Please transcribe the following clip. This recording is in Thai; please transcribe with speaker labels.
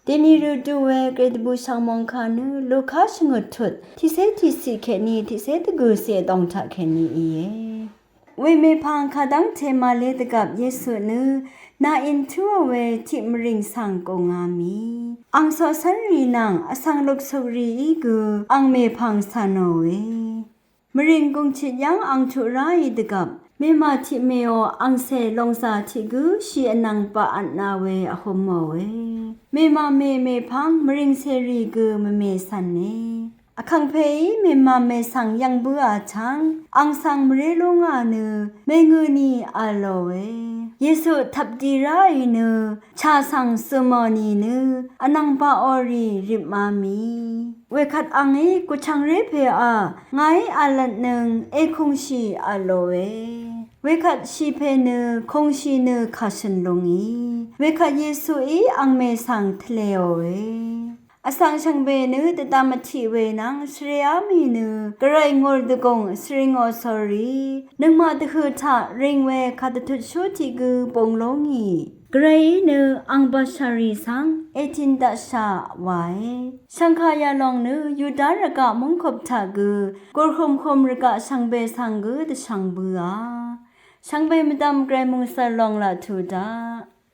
Speaker 1: เดนิรูดูเวเกรดบูชังมองคานูลูคาชงดทุดที่เซที่สิแค่นี้ที่เซตกูเสียต้องทักแค่นี้เอเวเมพังคาดังเทมาเลตกับเยซูนูนาอินทัวเวที่มริงสังกงามีอังโซสันรีนังอสังลกสรีอีกูอังเมพังสานโนเวมริงกงชิดยังอังทุรายตกับเมมาทิเมโออังเซลงซาทิกูชีอนังปะอันนาเวอโฮมเวเมมาเมพังมริงเซรีกูมเมสันเนอคังเพยเมมาเมสังยังบัวชังอังสังมเรลงอาเนเมงูนีอาโลเวเยซูทับดีไรเนชาสังสมอนีเนอนังปาออรีริบมามีเวคัดอังเอกุชังเรเพอาไงอาลัดนึงเอคงชีอาโลเวเวคัดชีเพเนคงชีเนคาชันลงอีเวคัดเยซูอีอังเมสังทะเลเวอสังชังเบนึตตามทิเวนังสเรียมีนึกระไรงอลดกงสริงอสอรีนึกมาตะคือทะริงเวคาตทุชุติกือปงลงอีกระไรนึอังบาชารีสังเอทินดาชาไวสังขายาลองนึยูดารกะมุงขบทะกือกรคมคมรกะสังเบสังกือตะสังเบือสังเบมดำไกรมุงสลองละทูดา